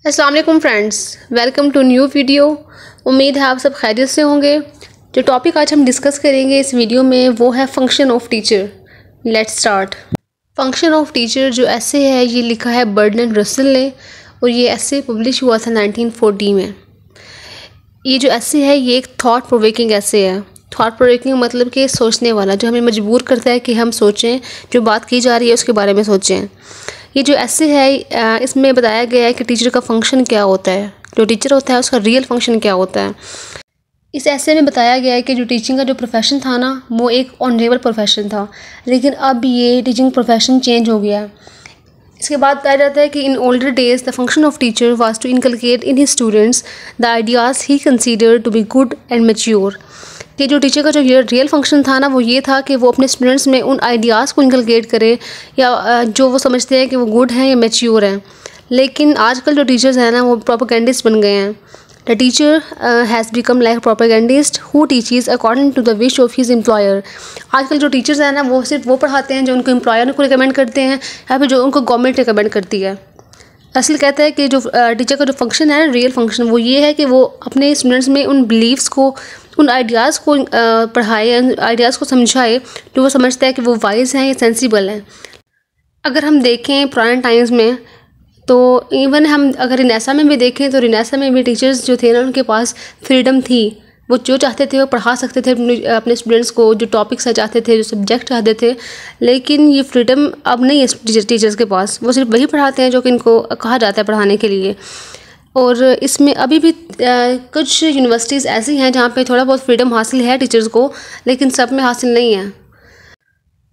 अस्सलाम वालेकुम friends, welcome to new video. उम्मीद है आप सब खैरियत से होंगे। जो टॉपिक आज हम डिस्कस करेंगे इस वीडियो में वो है function of teacher. Let's start. Function of teacher जो ऐसे है ये लिखा है बर्टलेट रसल ने और ये ऐसे पब्लिश हुआ था 1940 में। ये जो ऐसे है ये एक थॉट प्रोवोकिंग ऐसे है। थॉट प्रोवोकिंग मतलब कि सोचने वाला, जो हमें मजबूर करता है कि हम सोचें, जो बात की जा रही है उसके बारे में सोचें। ये जो ऐसे है इसमें बताया गया है कि टीचर का फंक्शन क्या होता है, जो टीचर होता है उसका रियल फंक्शन क्या होता है। इस ऐसे में बताया गया है कि जो टीचिंग का जो प्रोफेशन था ना वो एक ऑनरेबल प्रोफेशन था, लेकिन अब ये टीचिंग प्रोफेशन चेंज हो गया है। इसके बाद कहा जाता है कि in older days the function of teacher was to inculcate in his students the ideas he considered to be good and mature. कि जो टीचर का जो रियल फंक्शन था ना वो ये था कि वो अपने स्टूडेंट्स में उन आइडियाज़ को इनकलकेट करे या जो वो समझते हैं कि वो गुड हैं या मैच्योर हैं। लेकिन आजकल जो टीचर्स हैं ना वो प्रोपेगेंडिस्ट बन गए हैं। The teacher has become like propagandist who teaches according to the wish of his employer. आजकल जो टीचर्स हैं ना वो सिर्फ वो पढ़ाते हैं जो उनको एम्प्लॉयर को रिकमेंड करते हैं या फिर जो उनको गवर्नमेंट रिकमेंड करती है। असल कहता है कि जो टीचर का जो फंक्शन है ना रियल फंक्शन वो ये है कि वो अपने स्टूडेंट्स में उन बिलीव्स को, उन आइडियाज़ को पढ़ाए, आइडियाज़ को समझाए जो वो समझता है कि वो वाइज हैं या सेंसिबल हैं। अगर हम देखें पुराने टाइम्स में तो इवन हम अगर रिनेसा में भी देखें तो रिनेसा में भी टीचर्स जो थे ना उनके पास फ्रीडम थी। वो जो चाहते थे वो पढ़ा सकते थे अपने स्टूडेंट्स को, जो टॉपिक्स चाहते थे, जो सब्जेक्ट चाहते थे। लेकिन ये फ्रीडम अब नहीं है टीचर्स के पास। वो सिर्फ वही पढ़ाते हैं जो कि इनको कहा जाता है पढ़ाने के लिए। और इसमें अभी भी कुछ यूनिवर्सिटीज़ ऐसी हैं जहाँ पे थोड़ा बहुत फ्रीडम हासिल है टीचर्स को, लेकिन सब में हासिल नहीं है।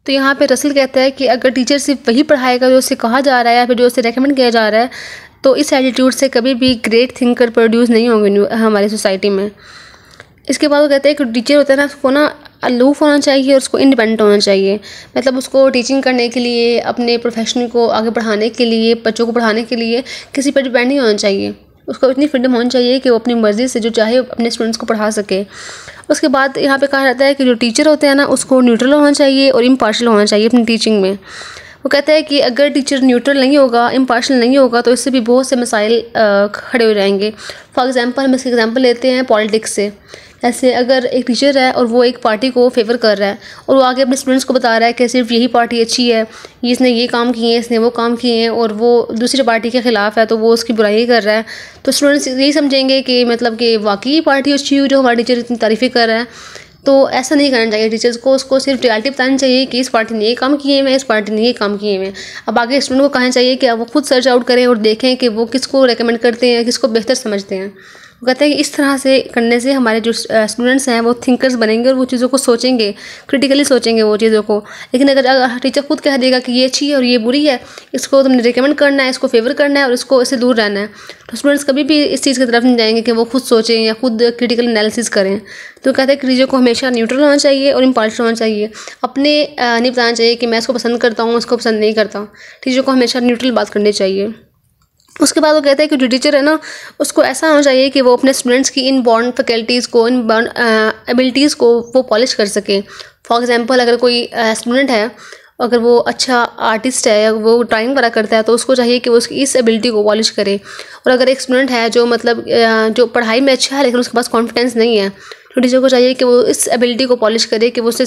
तो यहाँ पे रसल कहता है कि अगर टीचर सिर्फ वही पढ़ाएगा जो उससे कहा जा रहा है या फिर जो उससे रेकमेंड किया जा रहा है तो इस एटीट्यूड से कभी भी ग्रेट थिंकर प्रोड्यूस नहीं होंगे हमारी सोसाइटी में। इसके बाद वो कहते हैं कि टीचर होता है ना उसको ना अलूफ होना चाहिए और उसको इंडिपेंडेंट होना चाहिए। मतलब उसको टीचिंग करने के लिए, अपने प्रोफेशन को आगे बढ़ाने के लिए, बच्चों को पढ़ाने के लिए किसी पर डिपेंड नहीं होना चाहिए। उसको इतनी फ्रीडम होनी चाहिए कि वो अपनी मर्ज़ी से जो चाहे अपने स्टूडेंट्स को पढ़ा सके। उसके बाद यहाँ पे कहा जाता है कि जो टीचर होते हैं ना उसको न्यूट्रल होना चाहिए और इम्पार्शल होना चाहिए अपनी टीचिंग में। वो कहता है कि अगर टीचर न्यूट्रल नहीं होगा, इम्पार्शल नहीं होगा तो इससे भी बहुत से मसाइल खड़े हो जाएंगे। फॉर एग्ज़ाम्पल हम इसका एग्जाम्पल लेते हैं पॉलिटिक्स से। ऐसे अगर एक टीचर है और वो एक पार्टी को फेवर कर रहा है और वो आगे अपने स्टूडेंट्स को बता रहा है कि सिर्फ यही पार्टी अच्छी है, इसने ये काम किए हैं, इसने वो काम किए हैं, और वो दूसरी पार्टी के ख़िलाफ़ है तो वो उसकी बुराई कर रहा है, तो स्टूडेंट्स यही समझेंगे कि मतलब कि वाकई पार्टी अच्छी हुई जो हमारा टीचर इतनी तारीफ़ें कर रहा है। तो ऐसा नहीं करना चाहिए टीचर्स को। उसको सिर्फ रियलिटी बतानी चाहिए कि इस पार्टी ने ये काम किए हैं, इस पार्टी ने ये काम किए हैं। अब आगे स्टूडेंट को कहना चाहिए कि वो खुद सर्च आउट करें और देखें कि वो किसको रेकमेंड करते हैं, किसको बेहतर समझते हैं। वो कहते हैं कि इस तरह से करने से हमारे जो स्टूडेंट्स हैं वो थिंकर्स बनेंगे और वो चीज़ों को सोचेंगे, क्रिटिकली सोचेंगे वो चीज़ों को। लेकिन अगर टीचर खुद कह देगा कि ये अच्छी है और ये बुरी है, इसको तुमने रिकमेंड करना है, इसको फेवर करना है और इसको इससे दूर रहना है, तो स्टूडेंट्स कभी भी इस चीज़ की तरफ नहीं जाएंगे कि वो खुद सोचें या खुद क्रिटिकल एनालिसिस करें। तो कहते हैं कि टीचर को हमेशा न्यूट्रल होना चाहिए और इम्पार्शल होना चाहिए। अपने नहीं बताना चाहिए कि मैं इसको पसंद करता हूँ, इसको पसंद नहीं करता। टीचर को हमेशा न्यूट्रल बात करनी चाहिए। उसके बाद वो कहते हैं कि जो टीचर है ना उसको ऐसा होना चाहिए कि वो अपने स्टूडेंट्स की इन बॉर्न फैकल्टीज़ को, इन बॉर्न एबिलिटीज़ को वो पॉलिश कर सके। फॉर एग्जांपल अगर कोई स्टूडेंट है, अगर वो अच्छा आर्टिस्ट है या वो ड्राइंग वगैरह करता है तो उसको चाहिए कि वो उसकी इस एबिलिटी को पॉलिश करे। और अगर एक स्टूडेंट है जो मतलब जो पढ़ाई में अच्छा है लेकिन उसके पास कॉन्फिडेंस नहीं है, तो टीचर को चाहिए कि वो इस एबिलिटी को पॉलिश करे, कि वो उससे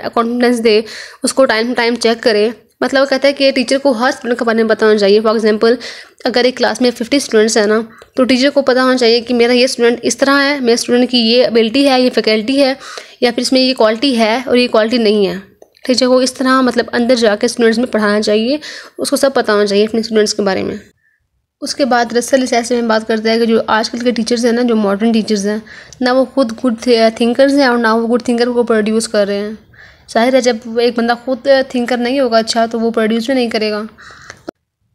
कॉन्फिडेंस दे, उसको टाइम टाइम चेक करे। मतलब कहता है कि टीचर को हर स्टूडेंट के बारे में बताना चाहिए। फॉर एग्जांपल अगर एक क्लास में 50 स्टूडेंट्स हैं ना तो टीचर को पता होना चाहिए कि मेरा ये स्टूडेंट इस तरह है, मेरे स्टूडेंट की ये एबिलिटी है, ये फैकल्टी है, या फिर इसमें ये क्वालिटी है और ये क्वालिटी नहीं है। टीचर को इस तरह मतलब अंदर जाके स्टूडेंट्स में पढ़ाना चाहिए, उसको सब पता होना चाहिए अपने स्टूडेंट्स के बारे में। उसके बाद रसल इस ऐसे में बात करता है कि जो आजकल के टीचर्स हैं ना, जो मॉडर्न टीचर्स हैं ना, वो खुद गुड थिंकर्स हैं और ना वो गुड थिंकर को प्रोड्यूस कर रहे हैं। जाहिर है जब एक बंदा खुद थिंकर नहीं होगा अच्छा तो वो प्रोड्यूस भी नहीं करेगा।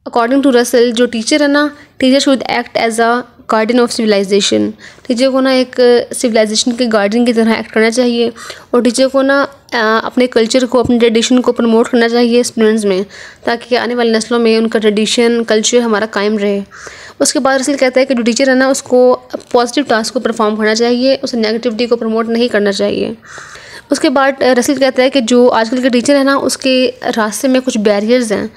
अकॉर्डिंग टू रसल जो टीचर है ना, teacher should act as a guardian of civilisation. Teacher को ना एक सिविलाइजेशन के गार्डियन की तरह एक्ट करना चाहिए और टीचर को ना अपने कल्चर को, अपने ट्रेडिशन को प्रमोट करना चाहिए स्टूडेंट्स में, ताकि आने वाली नस्लों में उनका ट्रेडिशन, कल्चर हमारा कायम रहे। उसके बाद रसल कहता है कि जो टीचर है ना उसको पॉजिटिव टास्क को परफॉर्म करना चाहिए, उसे नेगेटिविटी को प्रमोट नहीं करना चाहिए। उसके बाद रसल कहता है कि जो आजकल के टीचर है ना उसके रास्ते में कुछ बैरियर्स हैं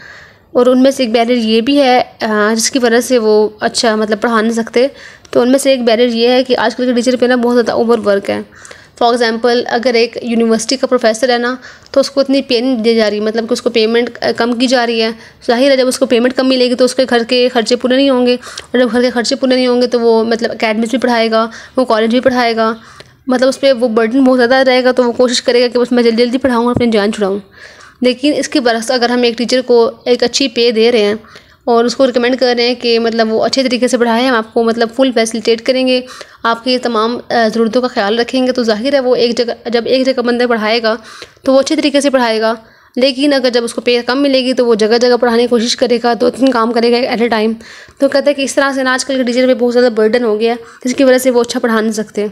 और उनमें से एक बैरियर ये भी है जिसकी वजह से वो अच्छा मतलब पढ़ा नहीं सकते। तो उनमें से एक बैरियर ये है कि आजकल के टीचर पे ना बहुत ज़्यादा ओवर वर्क है। फॉर एग्ज़ाम्पल अगर एक यूनिवर्सिटी का प्रोफेसर है ना, तो उसको इतनी पे नहीं दी जा रही, मतलब कि उसको पेमेंट कम की जा रही है। ज़ाहिर है जब उसको पेमेंट कम मिलेगी तो उसके घर के खर्चे पूरे नहीं होंगे, और जब घर के खर्चे पूरे नहीं होंगे तो वो मतलब अकेडमिक्स भी पढ़ाएगा, वो कॉलेज भी पढ़ाएगा, मतलब उस पर वो बर्डन बहुत ज़्यादा रहेगा। तो वो कोशिश करेगा कि बस मैं जल्दी जल्दी पढ़ाऊँ और अपनी जान छुड़ाऊँ। लेकिन इसके बरस अगर हम एक टीचर को एक अच्छी पे दे रहे हैं और उसको रिकमेंड कर रहे हैं कि मतलब वो अच्छे तरीके से पढ़ाए, हम आपको मतलब फुल फैसिलिटेट करेंगे, आपकी तमाम ज़रूरतों का ख्याल रखेंगे, तो ज़ाहिर है वो जब एक जगह बंदा पढ़ाएगा तो वो अच्छे तरीके से पढ़ाएगा। लेकिन अगर जब उसको पे कम मिलेगी तो वो जगह जगह पढ़ाने की कोशिश करेगा, 2-3 काम करेगा एट ए टाइम। तो कहते हैं कि इस तरह से ना आजकल के टीचर पे बहुत ज़्यादा बर्डन हो गया है, जिसकी वजह से वो अच्छा पढ़ा नहीं सकते।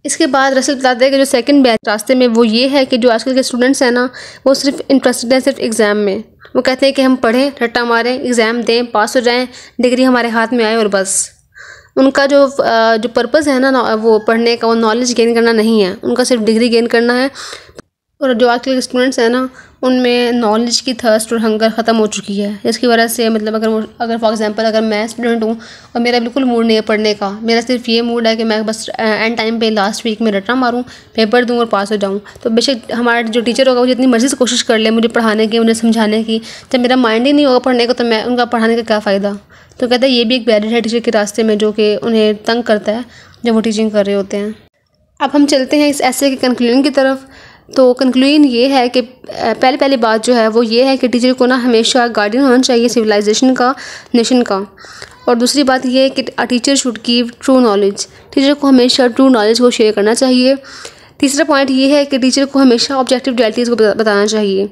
इसके बाद रसल बताते हैं कि जो सेकंड बैच रास्ते में वो ये है कि जो आजकल के स्टूडेंट्स हैं ना, वो सिर्फ इंटरेस्टेड हैं सिर्फ एग्ज़ाम में। वो कहते हैं कि हम पढ़ें, रट्टा मारें, एग्ज़ाम दें, पास हो जाएं, डिग्री हमारे हाथ में आए और बस। उनका जो पर्पज़ है ना वो पढ़ने का, वो नॉलेज गेन करना नहीं है, उनका सिर्फ डिग्री गेन करना है। और जो आजकल के स्टूडेंट्स हैं ना, उनमें नॉलेज की थर्स्ट और हंगर ख़त्म हो चुकी है। इसकी वजह से मतलब अगर फॉर एग्जांपल अगर मैं स्टूडेंट हूँ और मेरा बिल्कुल मूड नहीं है पढ़ने का, मेरा सिर्फ ये मूड है कि मैं बस एंड टाइम पे लास्ट वीक में रट्टा मारूँ, पेपर दूँ और पास हो जाऊँ, तो बेशक हमारा जो टीचर होगा वो जितनी मर्ज़ी से कोशिश कर ले मुझे पढ़ाने की, मुझे समझाने की, जब मेरा माइंड ही नहीं होगा पढ़ने का तो मैं उनका पढ़ाने का क्या फ़ायदा। तो कहते हैं ये भी एक बैरियर है टीचर के रास्ते में, जो कि उन्हें तंग करता है जब वो टीचिंग कर रहे होते हैं। अब हम चलते हैं इस ऐसे के कंक्लूजन की तरफ। तो कंक्लूजन ये है कि पहली बात जो है वो ये है कि टीचर को ना हमेशा गार्डियन होना चाहिए सिविलाइजेशन का, नेशन का। और दूसरी बात ये है कि a teacher should give true knowledge, teacher को हमेशा ट्रू नॉलेज को शेयर करना चाहिए। तीसरा पॉइंट ये है कि टीचर को हमेशा ऑब्जेक्टिव रियलिटीज़ को बताना चाहिए।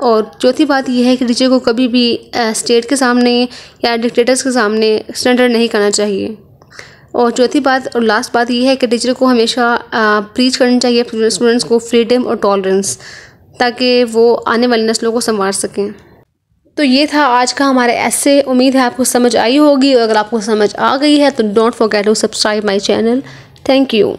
और चौथी बात यह है कि टीचर को कभी भी स्टेट के सामने या डिक्टेटर्स के सामने स्टैंडर्ड नहीं करना चाहिए। और चौथी बात और लास्ट बात यह है कि टीचर को हमेशा प्रीच करनी चाहिए स्टूडेंट्स को फ्रीडम और टॉलरेंस, ताकि वो आने वाली नस्लों को संवार सकें। तो ये था आज का हमारा ऐसे। उम्मीद है आपको समझ आई होगी, और अगर आपको समझ आ गई है तो don't forget to subscribe my channel. Thank you.